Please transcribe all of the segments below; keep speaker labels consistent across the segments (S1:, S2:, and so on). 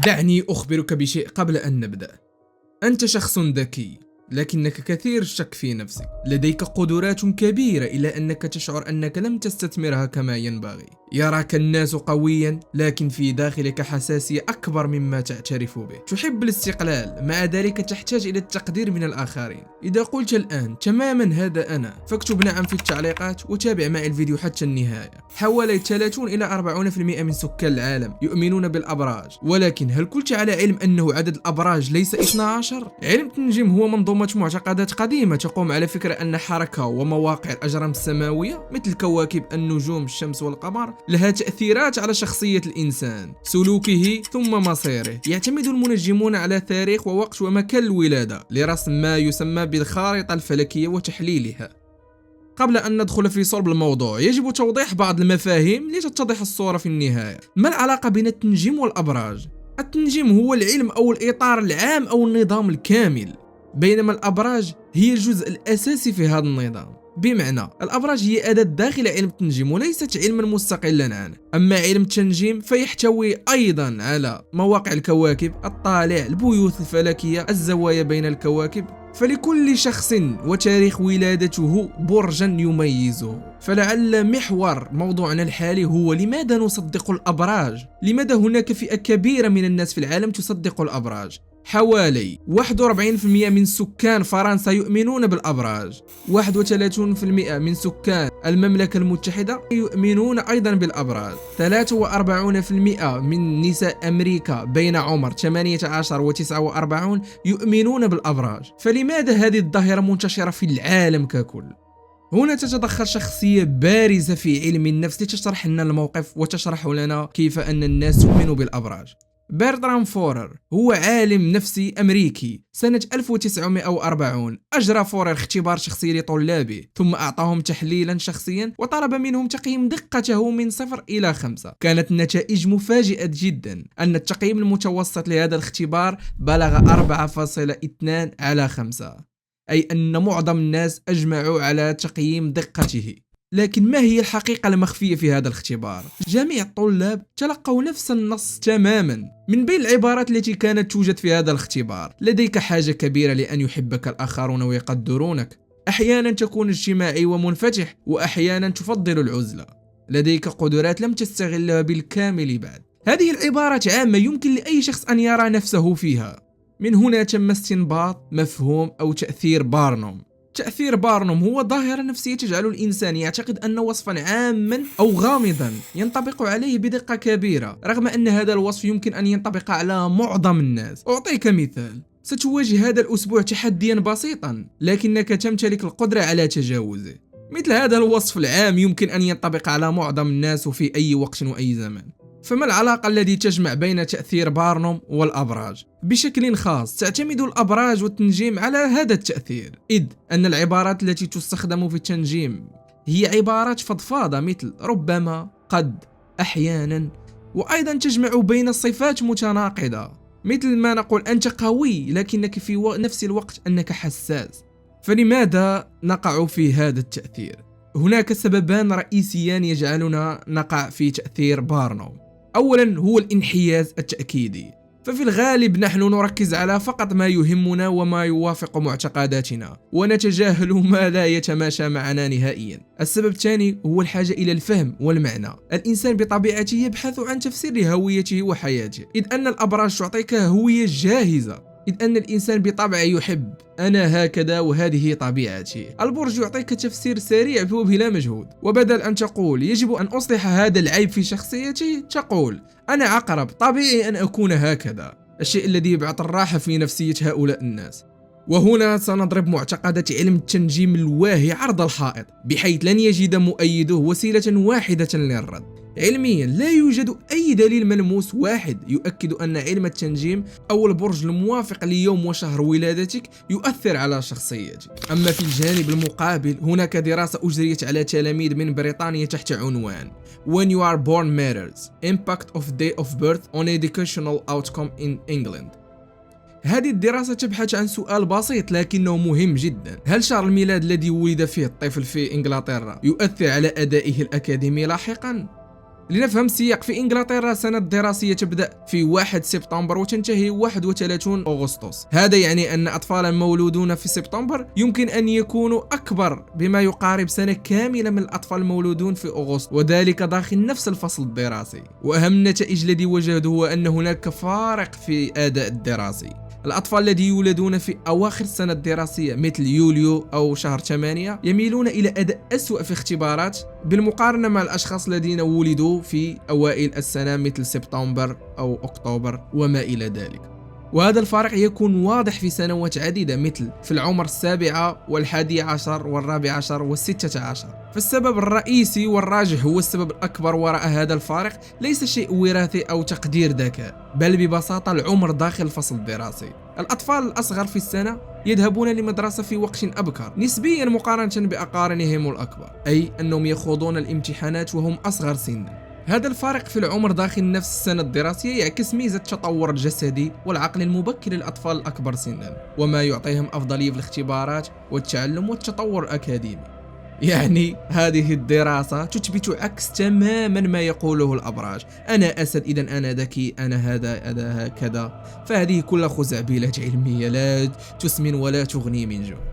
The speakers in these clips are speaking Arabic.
S1: دعني أخبرك بشيء قبل أن نبدأ. أنت شخص ذكي، لكنك كثير الشك في نفسك. لديك قدرات كبيرة إلا أنك تشعر أنك لم تستثمرها كما ينبغي. يراك الناس قويا، لكن في داخلك حساسية أكبر مما تعترف به. تحب الاستقلال، مع ذلك تحتاج إلى التقدير من الآخرين. إذا قلت الآن تماما هذا أنا، فاكتب نعم في التعليقات وتابع معي الفيديو حتى النهاية. حوالي 30 إلى 40% من سكان العالم يؤمنون بالأبراج، ولكن هل كنت على علم أنه عدد الأبراج ليس 12؟ علم التنجيم هو منظومة معتقدات قديمة تقوم على فكرة أن حركة ومواقع الأجرام السماوية مثل الكواكب، النجوم، الشمس والقمر لها تأثيرات على شخصية الإنسان، سلوكه ثم مصيره. يعتمد المنجمون على تاريخ ووقت ومكان الولادة لرسم ما يسمى بالخارطة الفلكية وتحليلها. قبل أن ندخل في صلب الموضوع، يجب توضيح بعض المفاهيم لتتضح الصورة في النهاية. ما العلاقة بين التنجيم والأبراج؟ التنجيم هو العلم أو الإطار العام أو النظام الكامل، بينما الأبراج هي الجزء الأساسي في هذا النظام. بمعنى الأبراج هي أداة داخل علم التنجيم وليست علما مستقلا عنه. أما علم التنجيم فيحتوي أيضا على مواقع الكواكب، الطالع، البيوت الفلكية، الزوايا بين الكواكب. فلكل شخص وتاريخ ولادته برجا يميزه. فلعل محور موضوعنا الحالي هو لماذا نصدق الأبراج؟ لماذا هناك فئة كبيرة من الناس في العالم تصدق الأبراج؟ حوالي 41% من سكان فرنسا يؤمنون بالأبراج، 31% من سكان المملكة المتحدة يؤمنون أيضا بالأبراج، 43% من نساء أمريكا بين عمر 18 و 49 يؤمنون بالأبراج. فلماذا هذه الظاهرة منتشرة في العالم ككل؟ هنا تتدخل شخصية بارزة في علم النفس لتشرح لنا الموقف وتشرح لنا كيف أن الناس تؤمن بالأبراج. برترام فورر هو عالم نفسي أمريكي. سنة 1940 أجرى فورر اختبار شخصي لطلابه، ثم أعطاهم تحليلا شخصيا وطلب منهم تقييم دقته من 0 إلى 5. كانت النتائج مفاجئة جدا، أن التقييم المتوسط لهذا الاختبار بلغ 4.2 على 5، أي أن معظم الناس أجمعوا على تقييم دقته. لكن ما هي الحقيقة المخفية في هذا الاختبار؟ جميع الطلاب تلقوا نفس النص تماما. من بين العبارات التي كانت توجد في هذا الاختبار: لديك حاجة كبيرة لأن يحبك الآخرون ويقدرونك، أحيانا تكون اجتماعي ومنفتح، وأحيانا تفضل العزلة، لديك قدرات لم تستغلها بالكامل بعد. هذه العبارات عامة يمكن لأي شخص أن يرى نفسه فيها. من هنا تم استنباط مفهوم أو تأثير بارنوم. تأثير بارنوم هو ظاهرة نفسية تجعل الإنسان يعتقد أن وصفا عاما أو غامضا ينطبق عليه بدقة كبيرة، رغم أن هذا الوصف يمكن أن ينطبق على معظم الناس. أعطيك مثال: ستواجه هذا الأسبوع تحديا بسيطا، لكنك تمتلك القدرة على تجاوزه. مثل هذا الوصف العام يمكن أن ينطبق على معظم الناس في أي وقت وأي زمان. فما العلاقة التي تجمع بين تأثير بارنوم والأبراج؟ بشكل خاص تعتمد الأبراج والتنجيم على هذا التأثير، إذ أن العبارات التي تستخدم في التنجيم هي عبارات فضفاضة مثل ربما، قد، أحيانا، وأيضا تجمع بين صفات متناقضة مثل ما نقول أنت قوي لكنك في نفس الوقت أنك حساس. فلماذا نقع في هذا التأثير؟ هناك سببان رئيسيان يجعلنا نقع في تأثير بارنوم. أولا هو الانحياز التأكيدي، ففي الغالب نحن نركز على فقط ما يهمنا وما يوافق معتقداتنا، ونتجاهل ما لا يتماشى معنا نهائيا. السبب الثاني هو الحاجة إلى الفهم والمعنى. الإنسان بطبيعته يبحث عن تفسير لهويته وحياته، إذ أن الأبراج تعطيك هوية جاهزة، إذ أن الإنسان بطبعه يحب أنا هكذا وهذه طبيعتي. البرج يعطيك تفسير سريع وبلا مجهود، وبدل أن تقول يجب أن أصلح هذا العيب في شخصيتي، تقول أنا عقرب طبيعي أن أكون هكذا، الشيء الذي يبعث الراحة في نفسية هؤلاء الناس. وهنا سنضرب معتقدات علم التنجيم الواهي عرض الحائط، بحيث لن يجد مؤيده وسيلة واحدة للرد. علميا لا يوجد أي دليل ملموس واحد يؤكد أن علم التنجيم أو البرج الموافق ليوم وشهر ولادتك يؤثر على شخصيتك. أما في الجانب المقابل هناك دراسة أجريت على تلاميذ من بريطانيا تحت عنوان When You Are Born Matters: Impact of Day of Birth on Educational Outcome in England. هذه الدراسة تبحث عن سؤال بسيط لكنه مهم جدا: هل شهر الميلاد الذي ولد فيه الطفل في إنجلترا يؤثر على أدائه الأكاديمي لاحقا؟ لنفهم السياق، في إنجلترا سنة دراسية تبدأ في 1 سبتمبر وتنتهي 31 أغسطس. هذا يعني أن أطفالا مولودون في سبتمبر يمكن أن يكونوا أكبر بما يقارب سنة كاملة من الأطفال المولودون في أغسطس، وذلك داخل نفس الفصل الدراسي. وأهم النتائج الذي وجدوا هو أن هناك فارق في الأداء الدراسي. الأطفال الذين يولدون في أواخر السنة الدراسية مثل يوليو أو شهر 8 يميلون إلى أداء أسوأ في اختبارات بالمقارنة مع الأشخاص الذين ولدوا في أوائل السنة مثل سبتمبر أو أكتوبر وما إلى ذلك. وهذا الفارق يكون واضح في سنوات عديدة مثل في العمر 7 و11 و14 و16. فالسبب الرئيسي والراجح هو السبب الأكبر وراء هذا الفارق ليس شيء وراثي أو تقدير ذكاء، بل ببساطة العمر داخل الفصل الدراسي. الأطفال الأصغر في السنة يذهبون للمدرسة في وقت أبكر نسبيا مقارنة بأقارنهم الأكبر، أي أنهم يخوضون الامتحانات وهم أصغر سنا. هذا الفارق في العمر داخل نفس السنة الدراسية يعكس ميزة التطور الجسدي والعقل المبكر للأطفال الأكبر سنا، وما يعطيهم أفضلية في الاختبارات والتعلم والتطور الأكاديمي. يعني هذه الدراسة تثبت عكس تماما ما يقوله الأبراج: أنا أسد إذا أنا ذكي، أنا هذا أنا هكذا. فهذه كلها خزعبلات علمية لا تسمن ولا تغني من جوع.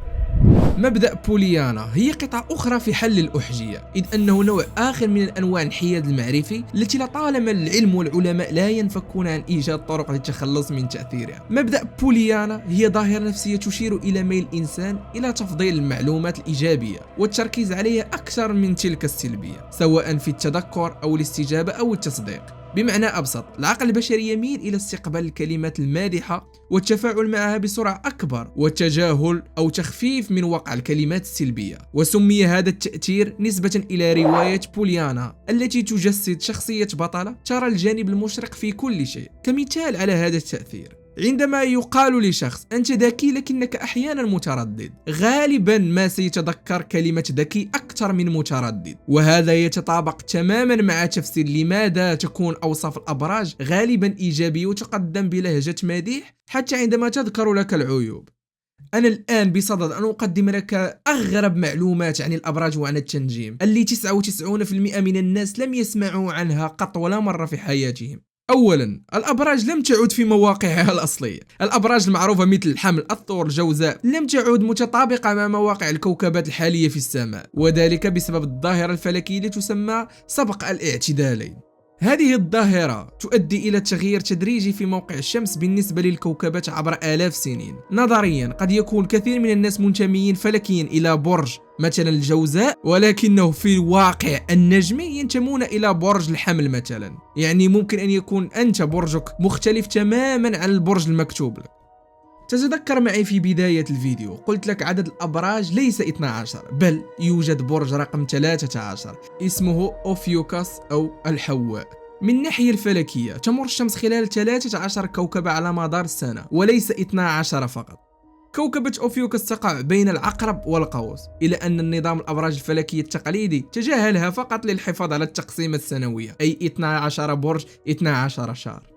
S1: مبدأ بوليانا هي قطعة أخرى في حل الأحجية، إذ أنه نوع آخر من الأنواع الانحياز المعرفي التي لطالما العلم والعلماء لا ينفكون عن إيجاد طرق للتخلص من تأثيرها. مبدأ بوليانا هي ظاهرة نفسية تشير إلى ميل الإنسان إلى تفضيل المعلومات الإيجابية والتركيز عليها أكثر من تلك السلبية، سواء في التذكر أو الاستجابة أو التصديق. بمعنى أبسط، العقل البشري يميل إلى استقبال الكلمات المادحة والتفاعل معها بسرعة أكبر، والتجاهل أو تخفيف من وقع الكلمات السلبية. وسمي هذا التأثير نسبة إلى رواية بوليانا التي تجسد شخصية بطلة ترى الجانب المشرق في كل شيء. كمثال على هذا التأثير، عندما يقال لشخص أنت ذكي لكنك أحيانا متردد، غالبا ما سيتذكر كلمة ذكي أكثر من متردد. وهذا يتطابق تماما مع تفسير لماذا تكون أوصاف الأبراج غالبا إيجابية وتقدم بلهجة مديح حتى عندما تذكر لك العيوب. أنا الآن بصدد أن أقدم لك أغرب معلومات عن الأبراج وعن التنجيم اللي 99% من الناس لم يسمعوا عنها قط ولا مرة في حياتهم. أولا، الأبراج لم تعد في مواقعها الأصلية. الأبراج المعروفة مثل الحمل، الثور، الجوزاء لم تعد متطابقة مع مواقع الكوكبات الحالية في السماء، وذلك بسبب الظاهرة الفلكية التي تسمى سبق الاعتدالين. هذه الظاهرة تؤدي إلى تغيير تدريجي في موقع الشمس بالنسبة للكوكبات عبر آلاف سنين. نظريا قد يكون كثير من الناس منتميين فلكيا إلى برج مثلا الجوزاء، ولكنه في الواقع النجمي ينتمون إلى برج الحمل مثلا. يعني ممكن أن يكون أنت برجك مختلف تماما عن البرج المكتوب لك. تتذكر معي في بداية الفيديو قلت لك عدد الأبراج ليس 12، بل يوجد برج رقم 13 اسمه أوفيوكاس أو الحواء. من الناحية الفلكية تمر الشمس خلال 13 كوكبة على مدار السنة وليس 12 فقط. كوكبة أوفيوكاس تقع بين العقرب والقوس، إلى أن النظام الأبراج الفلكي التقليدي تجاهلها فقط للحفاظ على التقسيمة السنوية، أي 12 برج 12 شهر.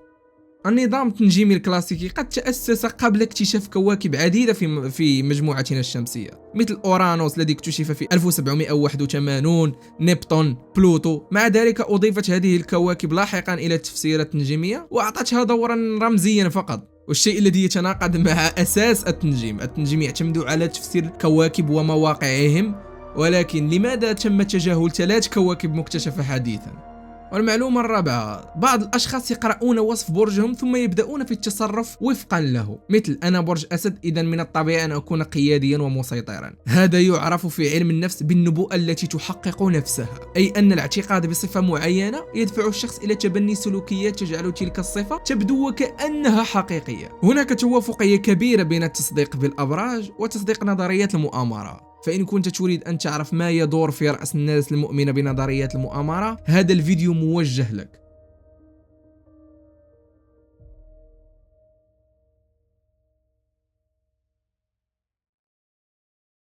S1: النظام التنجيمي الكلاسيكي قد تأسس قبل اكتشاف كواكب عديدة في مجموعتنا الشمسية، مثل أورانوس الذي اكتشف في 1781، نبتون، بلوتو. مع ذلك أضيفت هذه الكواكب لاحقا إلى التفسيرات التنجيمية وأعطتها دورا رمزيا فقط، والشيء الذي يتناقض مع أساس التنجيم يعتمد على تفسير الكواكب ومواقعهم. ولكن لماذا تم تجاهل 3 كواكب مكتشفة حديثا؟ والمعلومة الرابعة، بعض الأشخاص يقرؤون وصف برجهم ثم يبدأون في التصرف وفقا له، مثل أنا برج أسد إذا من الطبيعي أن أكون قياديا ومسيطرا. هذا يعرف في علم النفس بالنبوءة التي تحقق نفسها، أي أن الاعتقاد بصفة معينة يدفع الشخص إلى تبني سلوكيات تجعل تلك الصفة تبدو وكأنها حقيقية. هناك توافقية كبيرة بين التصديق بالأبراج وتصديق نظريات المؤامرة. فإن كنت تريد أن تعرف ما يدور في رأس الناس المؤمنة بنظريات المؤامرة، هذا الفيديو موجه لك.